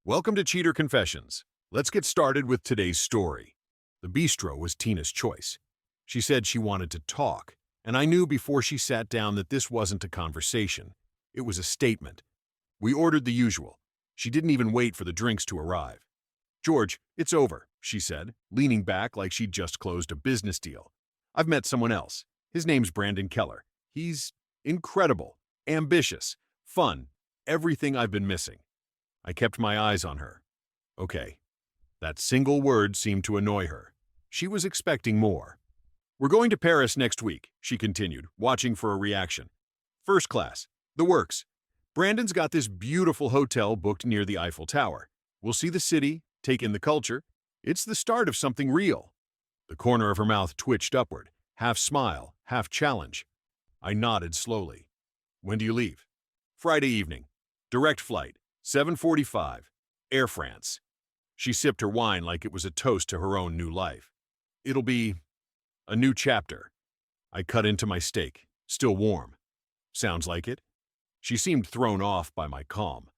Welcome to Cheater Confessions. Let's get started with today's story. The bistro was Tina's choice. She said she wanted to talk, and I knew before she sat down that this wasn't a conversation. It was a statement. We ordered the usual. She didn't even wait for the drinks to arrive. "George, it's over," she said, leaning back like she'd just closed a business deal. "I've met someone else. His name's Brandon Keller. He's incredible, ambitious, fun, everything I've been missing." I kept my eyes on her. Okay. That single word seemed to annoy her. She was expecting more. "We're going to Paris next week," she continued, watching for a reaction. "First class. The works. Brandon's got this beautiful hotel booked near the Eiffel Tower. We'll see the city, take in the culture. It's the start of something real." The corner of her mouth twitched upward, half smile, half challenge. I nodded slowly. "When do you leave?" "Friday evening. Direct flight. 7:45. Air France." She sipped her wine like it was a toast to her own new life. "It'll be a new chapter." I cut into my steak, still warm. "Sounds like it." She seemed thrown off by my calm.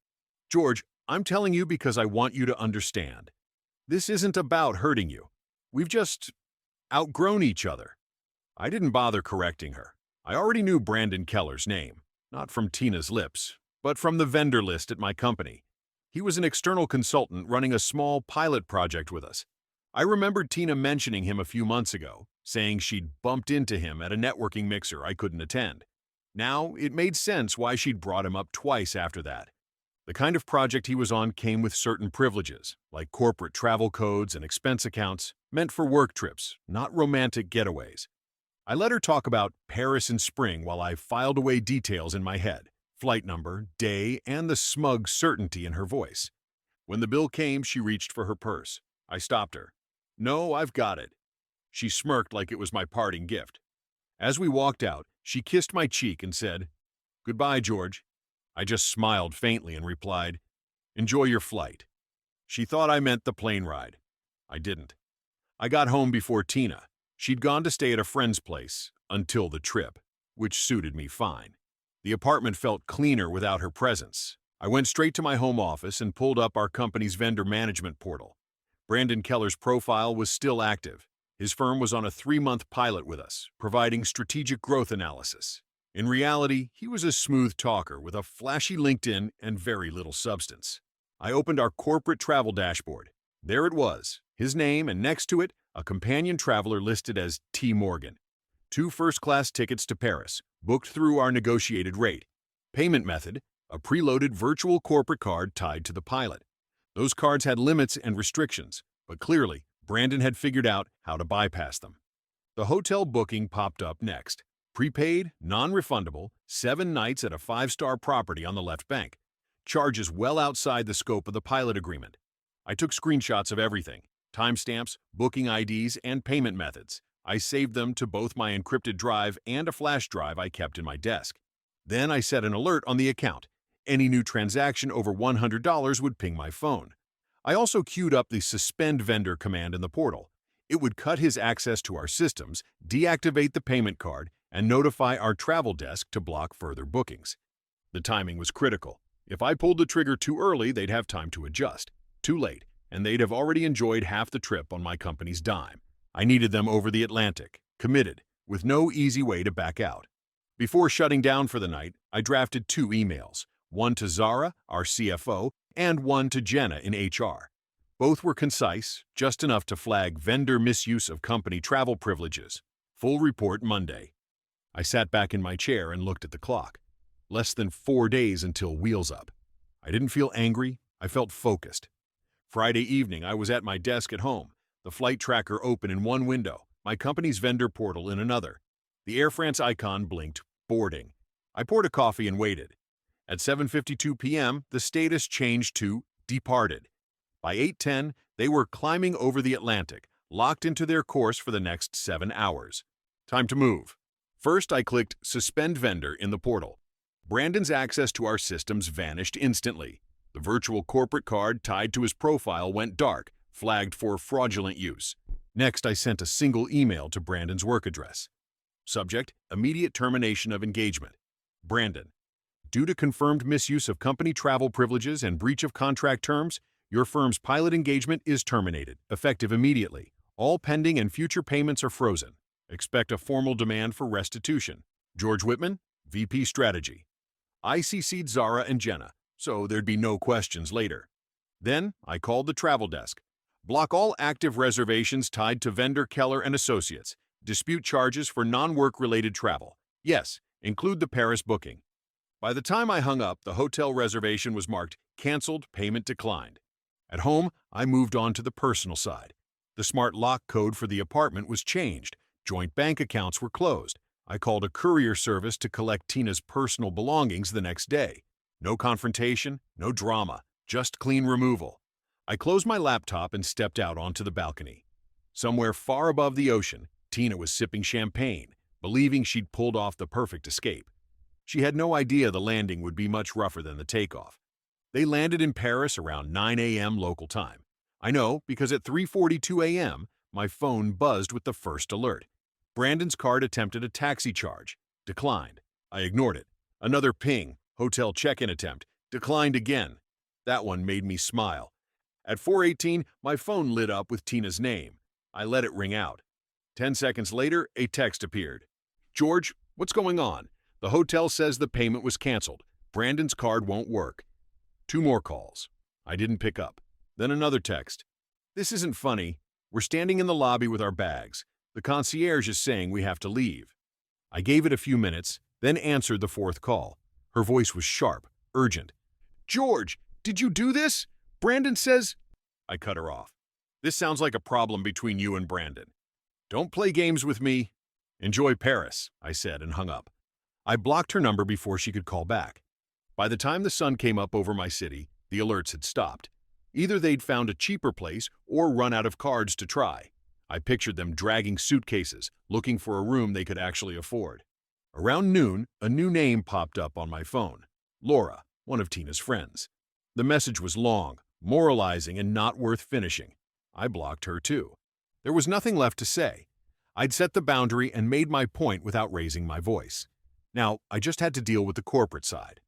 "George, I'm telling you because I want you to understand. This isn't about hurting you. We've just outgrown each other." I didn't bother correcting her. I already knew Brandon Keller's name, not from Tina's lips, but from the vendor list at my company. He was an external consultant running a small pilot project with us. I remembered Tina mentioning him a few months ago, saying she'd bumped into him at a networking mixer I couldn't attend. Now, it made sense why she'd brought him up twice after that. The kind of project he was on came with certain privileges, like corporate travel codes and expense accounts, meant for work trips, not romantic getaways. I let her talk about Paris in spring while I filed away details in my head. Flight number, day, and the smug certainty in her voice. When the bill came, she reached for her purse. I stopped her. "No, I've got it." She smirked like it was my parting gift. As we walked out, she kissed my cheek and said, "Goodbye, George." I just smiled faintly and replied, "Enjoy your flight." She thought I meant the plane ride. I didn't. I got home before Tina. She'd gone to stay at a friend's place, until the trip, which suited me fine. The apartment felt cleaner without her presence. I went straight to my home office and pulled up our company's vendor management portal. Brandon Keller's profile was still active. His firm was on a 3-month pilot with us, providing strategic growth analysis. In reality, he was a smooth talker with a flashy LinkedIn and very little substance. I opened our corporate travel dashboard. There it was, his name, and next to it, a companion traveler listed as T. Morgan. 2 first-class tickets to Paris, booked through our negotiated rate. Payment method, a preloaded virtual corporate card tied to the pilot. Those cards had limits and restrictions, but clearly, Brandon had figured out how to bypass them. The hotel booking popped up next. Prepaid, non-refundable, 7 nights at a 5-star property on the left bank. Charges well outside the scope of the pilot agreement. I took screenshots of everything, timestamps, booking IDs, and payment methods. I saved them to both my encrypted drive and a flash drive I kept in my desk. Then I set an alert on the account. Any new transaction over $100 would ping my phone. I also queued up the suspend vendor command in the portal. It would cut his access to our systems, deactivate the payment card, and notify our travel desk to block further bookings. The timing was critical. If I pulled the trigger too early, they'd have time to adjust. Too late, and they'd have already enjoyed half the trip on my company's dime. I needed them over the Atlantic, committed, with no easy way to back out. Before shutting down for the night, I drafted 2 emails, one to Zara, our CFO, and one to Jenna in HR. Both were concise, just enough to flag vendor misuse of company travel privileges. Full report Monday. I sat back in my chair and looked at the clock. Less than 4 days until Wheels Up. I didn't feel angry, I felt focused. Friday evening, I was at my desk at home. The flight tracker open in one window, my company's vendor portal in another. The Air France icon blinked, boarding. I poured a coffee and waited. At 7:52 p.m., the status changed to departed. By 8:10, they were climbing over the Atlantic, locked into their course for the next 7 hours. Time to move. First, I clicked Suspend Vendor in the portal. Brandon's access to our systems vanished instantly. The virtual corporate card tied to his profile went dark, flagged for fraudulent use. Next, I sent a single email to Brandon's work address. Subject: Immediate termination of engagement. Brandon. Due to confirmed misuse of company travel privileges and breach of contract terms, Your firm's pilot engagement is terminated, effective immediately. All pending and future payments are frozen. Expect a formal demand for restitution. George Whitman, VP Strategy. I CC'd Zara and Jenna, so there'd be no questions later. Then I called the travel desk. Block all active reservations tied to vendor Keller and Associates. Dispute charges for non-work-related travel. Yes, include the Paris booking. By the time I hung up, the hotel reservation was marked canceled, payment declined. At home, I moved on to the personal side. The smart lock code for the apartment was changed. Joint bank accounts were closed. I called a courier service to collect Tina's personal belongings the next day. No confrontation, no drama, just clean removal. I closed my laptop and stepped out onto the balcony. Somewhere far above the ocean, Tina was sipping champagne, believing she'd pulled off the perfect escape. She had no idea the landing would be much rougher than the takeoff. They landed in Paris around 9 a.m. local time. I know because at 3:42 a.m., my phone buzzed with the first alert. Brandon's card attempted a taxi charge. Declined. I ignored it. Another ping, hotel check-in attempt. Declined again. That one made me smile. At 4:18, my phone lit up with Tina's name. I let it ring out. 10 seconds later, a text appeared. George, what's going on? The hotel says the payment was canceled. Brandon's card won't work. 2 more calls. I didn't pick up. Then another text. This isn't funny. We're standing in the lobby with our bags. The concierge is saying we have to leave. I gave it a few minutes, then answered the 4th call. Her voice was sharp, urgent. George, did you do this? Brandon says... I cut her off. This sounds like a problem between you and Brandon. Don't play games with me. Enjoy Paris, I said and hung up. I blocked her number before she could call back. By the time the sun came up over my city, the alerts had stopped. Either they'd found a cheaper place or run out of cards to try. I pictured them dragging suitcases, looking for a room they could actually afford. Around noon, a new name popped up on my phone. Laura, one of Tina's friends. The message was long, moralizing, and not worth finishing. I blocked her too. There was nothing left to say. I'd set the boundary and made my point without raising my voice. Now, I just had to deal with the corporate side.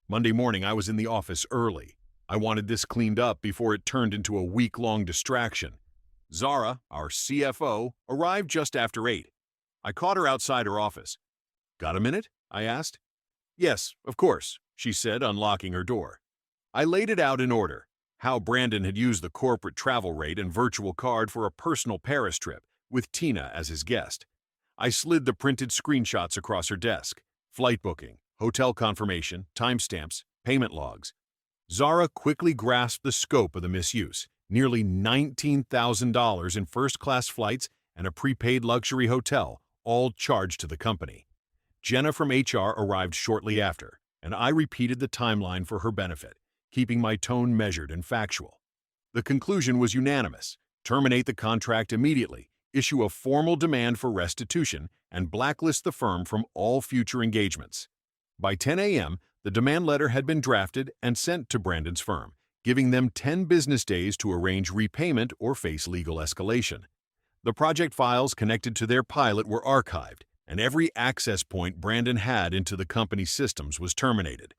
Monday morning, I was in the office early. I wanted this cleaned up before it turned into a week-long distraction. Zara, our CFO, arrived just after 8. I caught her outside her office. Got a minute? I asked. Yes, of course, she said, unlocking her door. I laid it out in order. How Brandon had used the corporate travel rate and virtual card for a personal Paris trip, with Tina as his guest. I slid the printed screenshots across her desk. Flight booking, hotel confirmation, timestamps, payment logs. Zara quickly grasped the scope of the misuse. Nearly $19,000 in first-class flights and a prepaid luxury hotel, all charged to the company. Jenna from HR arrived shortly after, and I repeated the timeline for her benefit, keeping my tone measured and factual. The conclusion was unanimous. Terminate the contract immediately, issue a formal demand for restitution, and blacklist the firm from all future engagements. By 10 a.m., the demand letter had been drafted and sent to Brandon's firm, giving them 10 business days to arrange repayment or face legal escalation. The project files connected to their pilot were archived, and every access point Brandon had into the company's systems was terminated.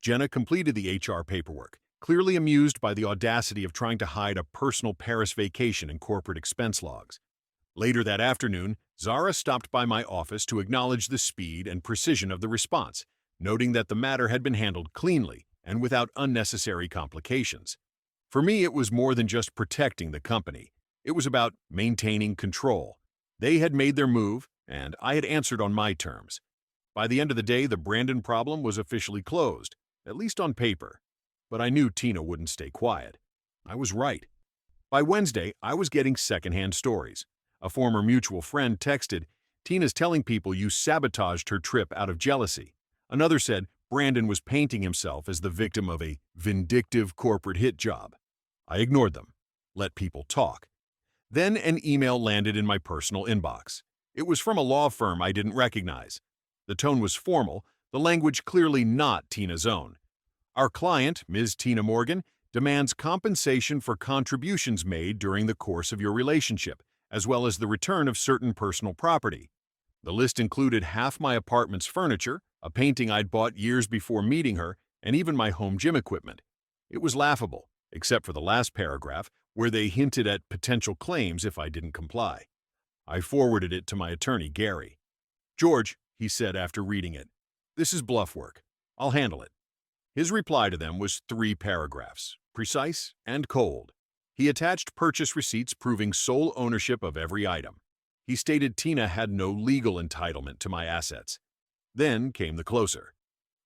Jenna completed the HR paperwork, clearly amused by the audacity of trying to hide a personal Paris vacation in corporate expense logs. Later that afternoon, Zara stopped by my office to acknowledge the speed and precision of the response, noting that the matter had been handled cleanly and without unnecessary complications. For me, it was more than just protecting the company. It was about maintaining control. They had made their move, and I had answered on my terms. By the end of the day, the Brandon problem was officially closed, at least on paper. But I knew Tina wouldn't stay quiet. I was right. By Wednesday, I was getting secondhand stories. A former mutual friend texted, "Tina's telling people you sabotaged her trip out of jealousy." Another said, Brandon was painting himself as the victim of a vindictive corporate hit job. I ignored them. Let people talk. Then an email landed in my personal inbox. It was from a law firm I didn't recognize. The tone was formal, the language clearly not Tina's own. Our client, Ms. Tina Morgan, demands compensation for contributions made during the course of your relationship, as well as the return of certain personal property. The list included half my apartment's furniture, a painting I'd bought years before meeting her, and even my home gym equipment. It was laughable. except for the last paragraph where they hinted at potential claims if I didn't comply. I forwarded it to my attorney, Gary. "George," he said after reading it, "this is bluff work. I'll handle it." His reply to them was 3 paragraphs, precise and cold. He attached purchase receipts proving sole ownership of every item. He stated Tina had no legal entitlement to my assets. Then came the closer.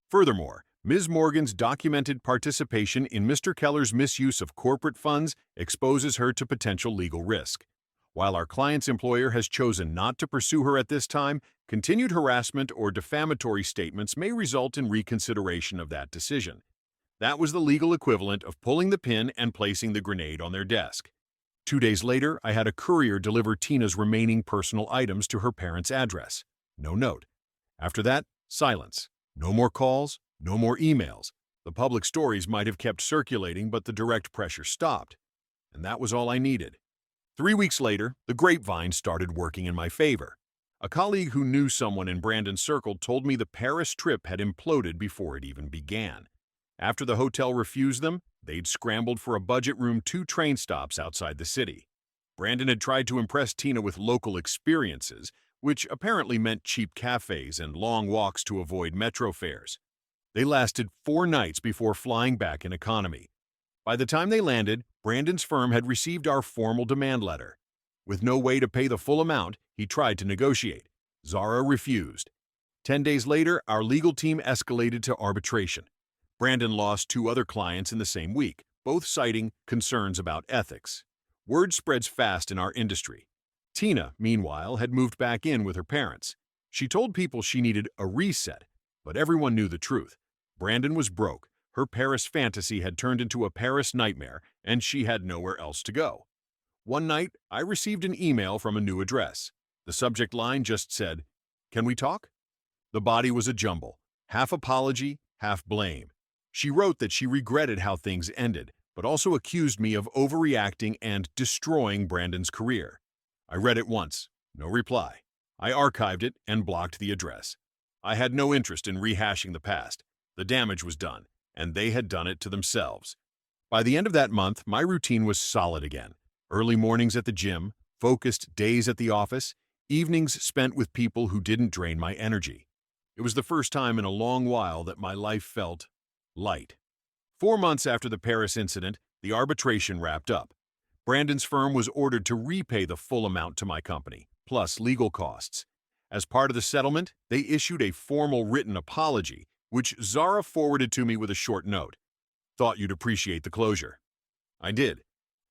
Furthermore, Ms. Morgan's documented participation in Mr. Keller's misuse of corporate funds exposes her to potential legal risk. While our client's employer has chosen not to pursue her at this time, continued harassment or defamatory statements may result in reconsideration of that decision. That was the legal equivalent of pulling the pin and placing the grenade on their desk. 2 days later, I had a courier deliver Tina's remaining personal items to her parents' address. No note. After that, silence. No more calls, no more emails. The public stories might have kept circulating, but the direct pressure stopped. And that was all I needed. 3 weeks later, the grapevine started working in my favor. A colleague who knew someone in Brandon's circle told me the Paris trip had imploded before it even began. After the hotel refused them, they'd scrambled for a budget room 2 train stops outside the city. Brandon had tried to impress Tina with local experiences, which apparently meant cheap cafes and long walks to avoid metro fares. They lasted 4 nights before flying back in economy. By the time they landed, Brandon's firm had received our formal demand letter. With no way to pay the full amount, he tried to negotiate. Zara refused. 10 days later, our legal team escalated to arbitration. Brandon lost 2 other clients in the same week, both citing concerns about ethics. Word spreads fast in our industry. Tina, meanwhile, had moved back in with her parents. She told people she needed a reset, but everyone knew the truth. Brandon was broke. Her Paris fantasy had turned into a Paris nightmare, and she had nowhere else to go. One night, I received an email from a new address. The subject line just said, "Can we talk?" The body was a jumble, half apology, half blame. She wrote that she regretted how things ended, but also accused me of overreacting and destroying Brandon's career. I read it once, no reply. I archived it and blocked the address. I had no interest in rehashing the past. The damage was done, and they had done it to themselves. By the end of that month, my routine was solid again. Early mornings at the gym, focused days at the office, evenings spent with people who didn't drain my energy. It was the first time in a long while that my life felt light. 4 months after the Paris incident, the arbitration wrapped up. Brandon's firm was ordered to repay the full amount to my company, plus legal costs. As part of the settlement, they issued a formal written apology, which Zara forwarded to me with a short note. "Thought you'd appreciate the closure." I did.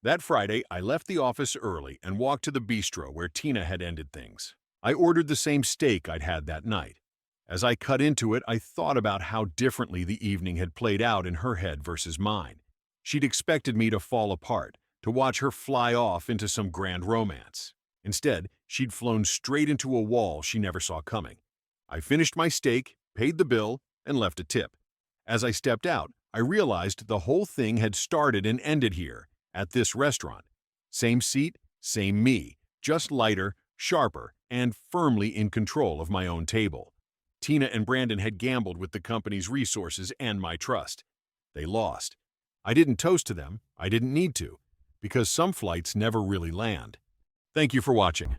That Friday, I left the office early and walked to the bistro where Tina had ended things. I ordered the same steak I'd had that night. As I cut into it, I thought about how differently the evening had played out in her head versus mine. She'd expected me to fall apart, to watch her fly off into some grand romance. Instead, she'd flown straight into a wall she never saw coming. I finished my steak, paid the bill, and left a tip. As I stepped out, I realized the whole thing had started and ended here, at this restaurant. Same seat, same me, just lighter, sharper, and firmly in control of my own table. Tina and Brandon had gambled with the company's resources and my trust. They lost. I didn't toast to them. I didn't need to, because some flights never really land. Thank you for watching.